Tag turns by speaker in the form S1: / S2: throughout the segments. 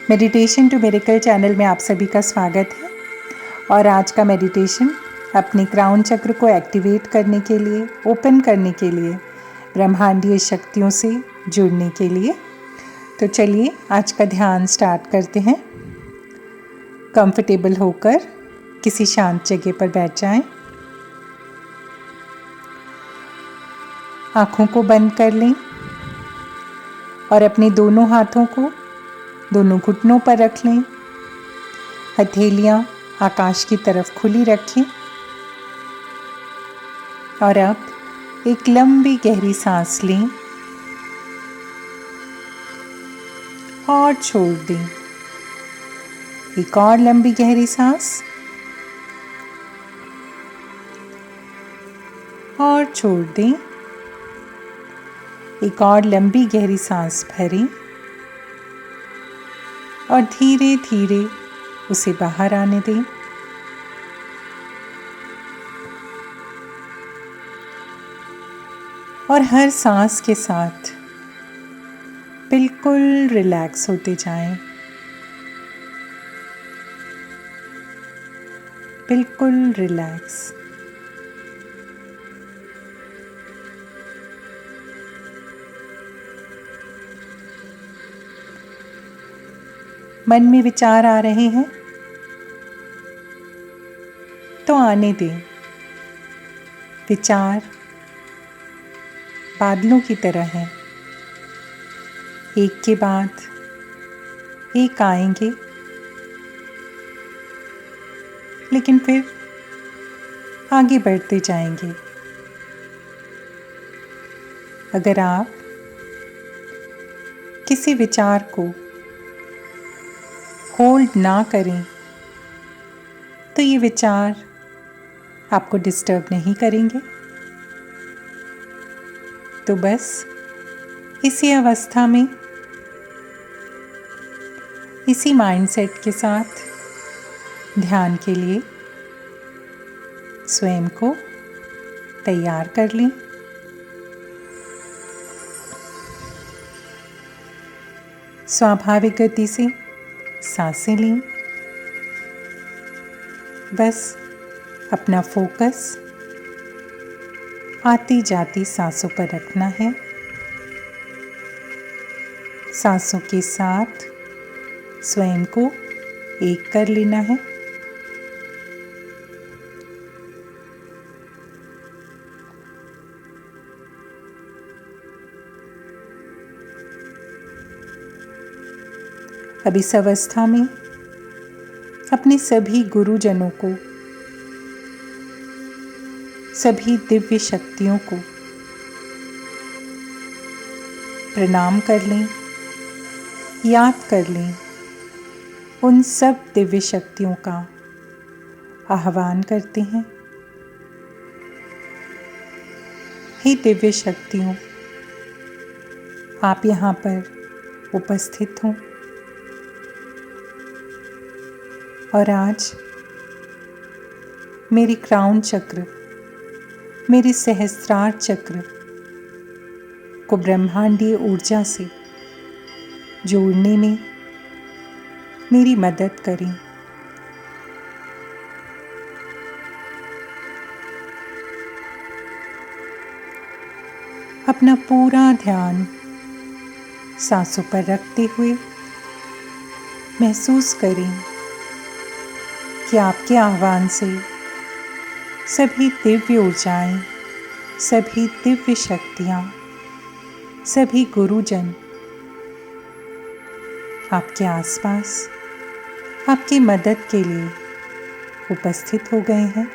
S1: Meditation to miracle channel में आप सभी का स्वागत है। और आज का मेडिटेशन अपने क्राउन चक्र को एक्टिवेट करने के लिए, ओपन करने के लिए, ब्रह्मांडीय शक्तियों से जुड़ने के लिए। तो चलिए आज का ध्यान स्टार्ट करते हैं। कंफर्टेबल होकर किसी शांत जगह पर बैठ जाएं। आँखों को बंद कर लें और अपने दोनों हाथों को दोनों घुटनों पर रख लें। हथेलियाँ आकाश की तरफ खुली रखें और अब एक लंबी गहरी सांस लें और छोड़ दें। एक और लंबी गहरी सांस और छोड़ दें। एक और लंबी गहरी सांस भरें और धीरे धीरे उसे बाहर आने दें। और हर सांस के साथ बिल्कुल रिलैक्स होते जाएं, बिल्कुल रिलैक्स। मन में विचार आ रहे हैं तो आने दें। विचार बादलों की तरह हैं, एक के बाद एक आएंगे, लेकिन फिर आगे बढ़ते जाएंगे। अगर आप किसी विचार को होल्ड ना करें तो ये विचार आपको डिस्टर्ब नहीं करेंगे। तो बस इसी अवस्था में, इसी माइंडसेट के साथ ध्यान के लिए स्वयं को तैयार कर लें। स्वाभाविक गति से सांसें लें। बस अपना फोकस आती जाती सांसों पर रखना है। सांसों के साथ स्वयं को एक कर लेना है। अब इस अवस्था में अपने सभी गुरुजनों को, सभी दिव्य शक्तियों को प्रणाम कर लें, याद कर लें। उन सब दिव्य शक्तियों का आह्वान करते हैं। हे दिव्य शक्तियों, आप यहाँ पर उपस्थित हों और आज मेरी क्राउन चक्र, मेरे सहस्त्रार चक्र को ब्रह्मांडीय ऊर्जा से जोड़ने में मेरी मदद करें। अपना पूरा ध्यान सांसों पर रखते हुए महसूस करें कि आपके आह्वान से सभी दिव्य ऊर्जाएं, सभी दिव्य शक्तियां, सभी गुरुजन आपके आसपास आपकी मदद के लिए उपस्थित हो गए हैं।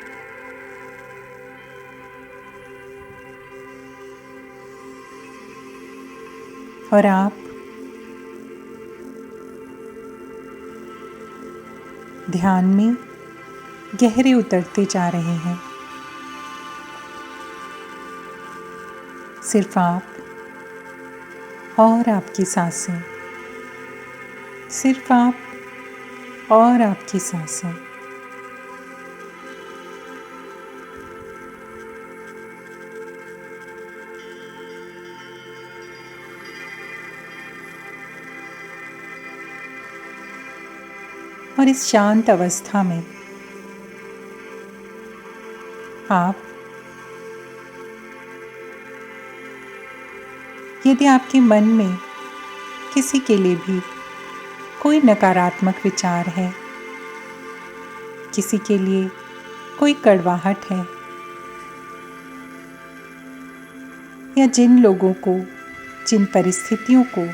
S1: और आप ध्यान में गहरे उतरते जा रहे हैं। सिर्फ आप और आपकी सांसें, सिर्फ आप और आपकी सांसें। और इस शांत अवस्था में आप, यदि आपके मन में किसी के लिए भी कोई नकारात्मक विचार है, किसी के लिए कोई कड़वाहट है, या जिन लोगों को, जिन परिस्थितियों को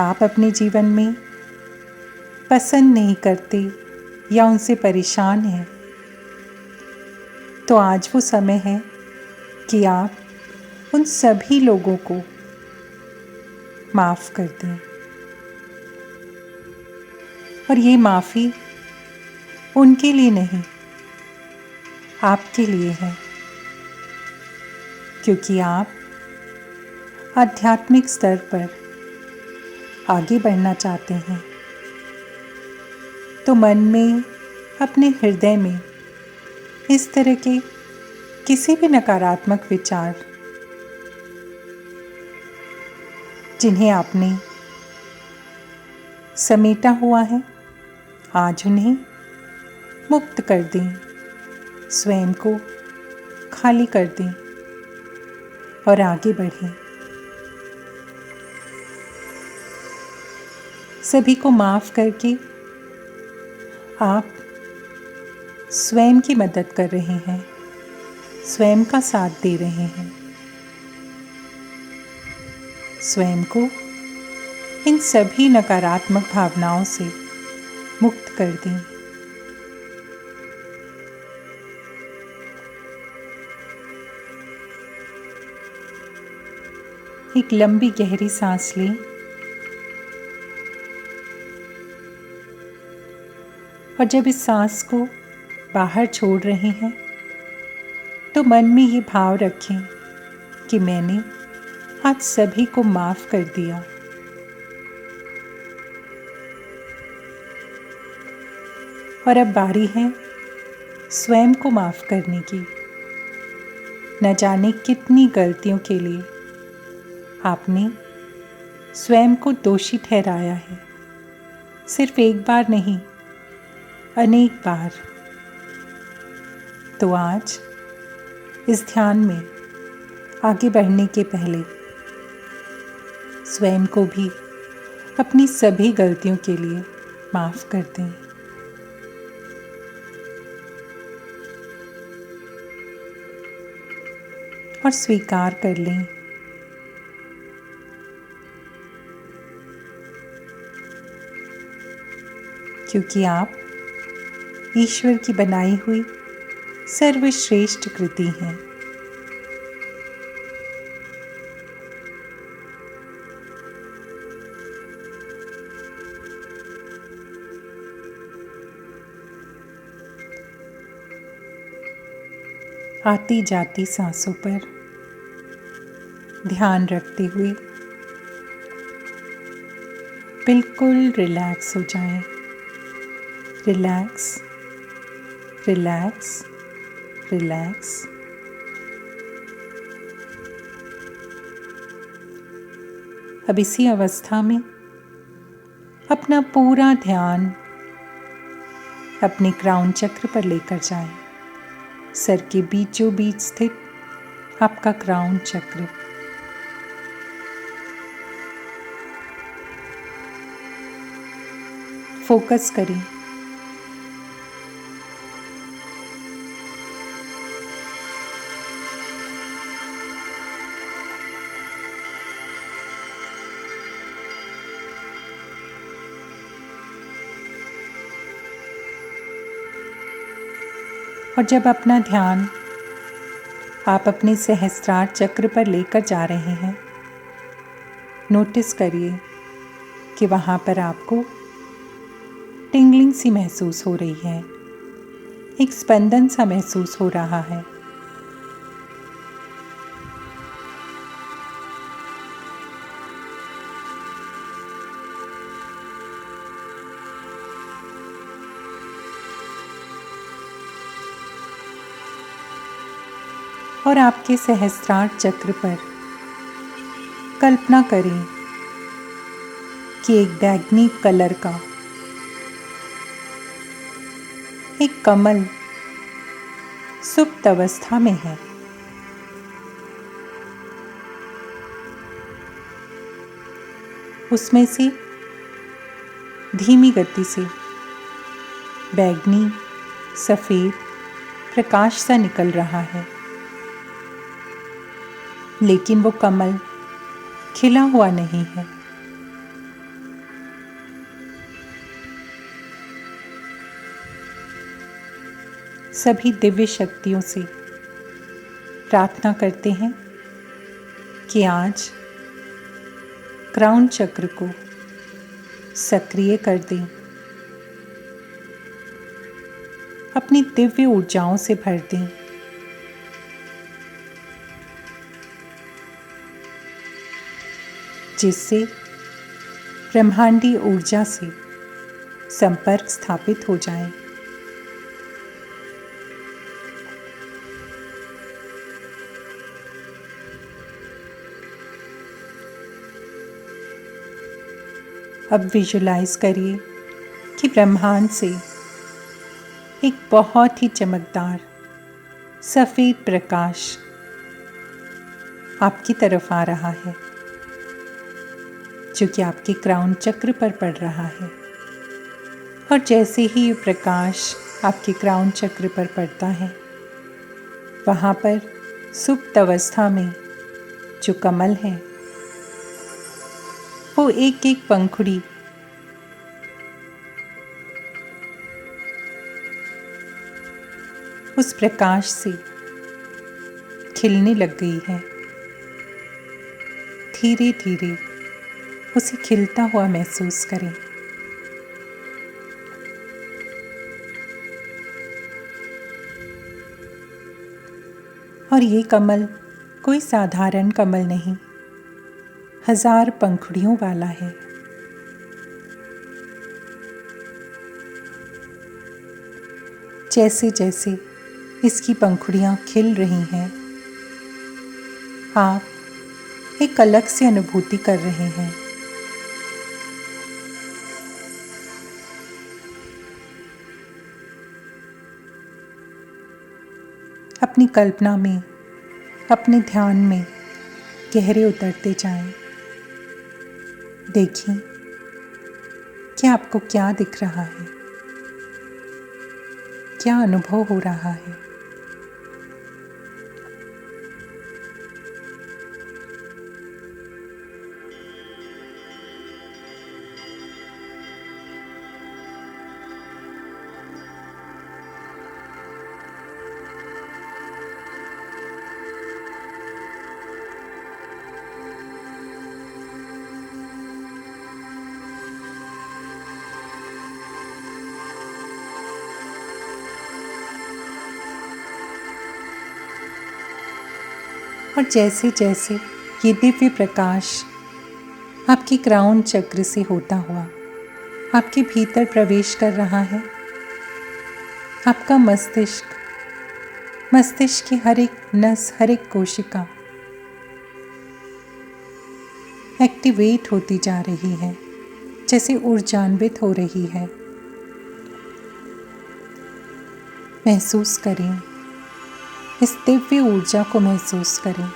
S1: आप अपने जीवन में पसंद नहीं करते या उनसे परेशान हैं, तो आज वो समय है कि आप उन सभी लोगों को माफ़ कर दें। और ये माफ़ी उनके लिए नहीं, आपके लिए है, क्योंकि आप आध्यात्मिक स्तर पर आगे बढ़ना चाहते हैं। तो मन में, अपने हृदय में इस तरह के किसी भी नकारात्मक विचार जिन्हें आपने समेटा हुआ है, आज उन्हें मुक्त कर दें, स्वयं को खाली कर दें और आगे बढ़ें। सभी को माफ़ करके आप स्वयं की मदद कर रहे हैं, स्वयं का साथ दे रहे हैं। स्वयं को इन सभी नकारात्मक भावनाओं से मुक्त कर दें। एक लंबी गहरी सांस लें और जब इस सांस को बाहर छोड़ रहे हैं तो मन में ये भाव रखें कि मैंने आज सभी को माफ़ कर दिया। और अब बारी है स्वयं को माफ़ करने की। न जाने कितनी गलतियों के लिए आपने स्वयं को दोषी ठहराया है, सिर्फ एक बार नहीं, अनेक बार। तो आज इस ध्यान में आगे बढ़ने के पहले स्वयं को भी अपनी सभी गलतियों के लिए माफ़ कर दें। और स्वीकार कर लें क्योंकि आप ईश्वर की बनाई हुई सर्वश्रेष्ठ कृति हैं। आती जाती सांसों पर ध्यान रखते हुए बिल्कुल रिलैक्स हो जाएं। Relax, relax, relax. अब इसी अवस्था में अपना पूरा ध्यान अपने क्राउन चक्र पर लेकर जाएं। सर के बीचों बीच स्थित आपका क्राउन चक्र। फोकस करें। और जब अपना ध्यान आप अपने सहस्त्रार चक्र पर लेकर जा रहे हैं, नोटिस करिए कि वहाँ पर आपको टिंगलिंग सी महसूस हो रही है, एक स्पंदन सा महसूस हो रहा है। और आपके सहस्त्रार चक्र पर कल्पना करें कि एक बैंगनी कलर का एक कमल सुप्त अवस्था में है। उसमें से धीमी गति से बैंगनी सफेद प्रकाश सा निकल रहा है, लेकिन वो कमल खिला हुआ नहीं है। सभी दिव्य शक्तियों से प्रार्थना करते हैं कि आज क्राउन चक्र को सक्रिय कर दें, अपनी दिव्य ऊर्जाओं से भर दें, जिससे ब्रह्मांडीय ऊर्जा से संपर्क स्थापित हो जाए। अब विजुलाइज करिए कि ब्रह्मांड से एक बहुत ही चमकदार सफेद प्रकाश आपकी तरफ आ रहा है, जो कि आपके क्राउन चक्र पर पड़ रहा है। और जैसे ही ये प्रकाश आपके क्राउन चक्र पर पड़ता है, वहाँ पर सुप्त अवस्था में जो कमल है वो एक एक पंखुड़ी उस प्रकाश से खिलने लग गई है। धीरे धीरे उसे खिलता हुआ महसूस करें। और ये कमल कोई साधारण कमल नहीं, 1000 पंखुड़ियों वाला है। जैसे जैसे इसकी पंखुड़ियां खिल रही हैं, आप एक अलग सी अनुभूति कर रहे हैं। अपनी कल्पना में, अपने ध्यान में गहरे उतरते जाएं। देखिए कि आपको क्या दिख रहा है, क्या अनुभव हो रहा है। और जैसे जैसे ये दिव्य प्रकाश आपके क्राउन चक्र से होता हुआ आपके भीतर प्रवेश कर रहा है, आपका मस्तिष्क की हर एक नस, हर एक कोशिका एक्टिवेट होती जा रही है, जैसे ऊर्जान्वित हो रही है। महसूस करें, इस दिव्य ऊर्जा को महसूस करें।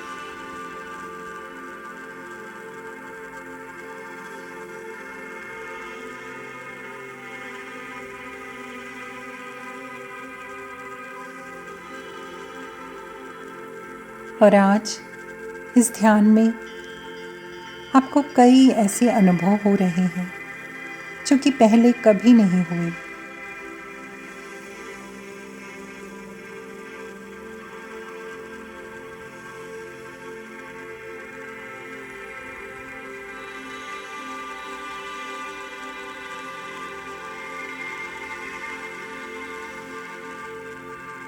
S1: और आज इस ध्यान में आपको कई ऐसे अनुभव हो रहे हैं जो कि पहले कभी नहीं हुए।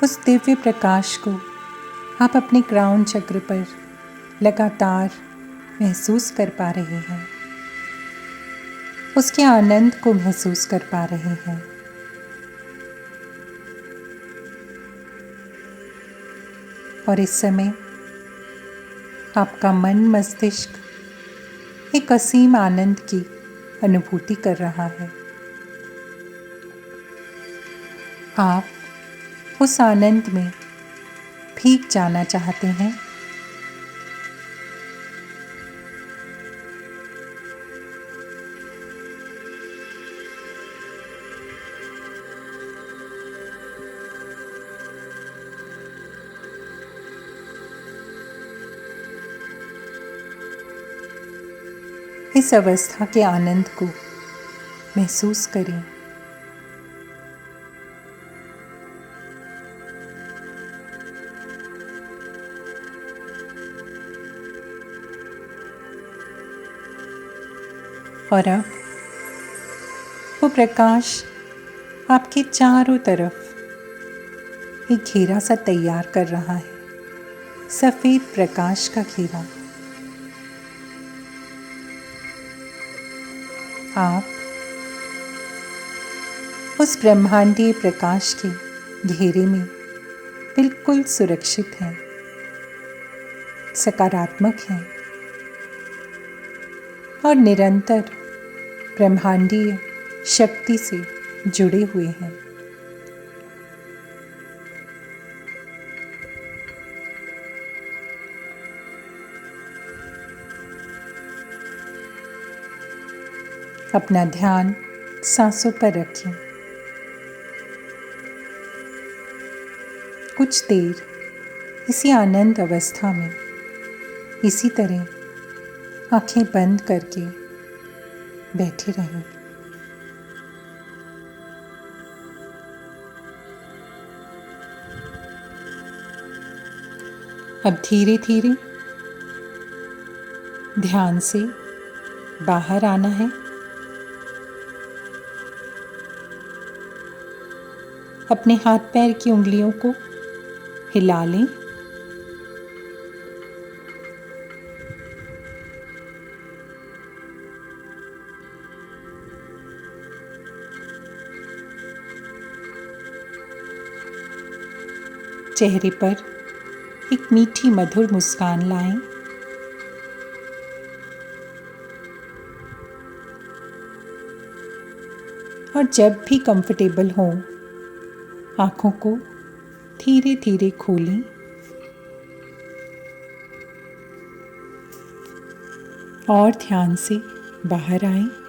S1: उस दिव्य प्रकाश को आप अपने क्राउन चक्र पर लगातार महसूस कर पा रहे हैं, उसके आनंद को महसूस कर पा रहे हैं। और इस समय आपका मन, मस्तिष्क एक असीम आनंद की अनुभूति कर रहा है। आप उस आनंद में भीग जाना चाहते हैं। इस अवस्था के आनंद को महसूस करें। और अब वो प्रकाश आपके चारों तरफ एक घेरा सा तैयार कर रहा है, सफेद प्रकाश का घेरा। आप उस ब्रह्मांडीय प्रकाश के घेरे में बिल्कुल सुरक्षित हैं, सकारात्मक हैं और निरंतर ब्रह्मांडीय शक्ति से जुड़े हुए हैं। अपना ध्यान सांसों पर रखें। कुछ देर इसी आनंद अवस्था में इसी तरह आंखें बंद करके बैठे रहें। अब धीरे धीरे ध्यान से बाहर आना है। अपने हाथ पैर की उंगलियों को हिला लें। चेहरे पर एक मीठी मधुर मुस्कान लाएं। और जब भी कंफर्टेबल हो, आँखों को धीरे धीरे खोलें और ध्यान से बाहर आएं।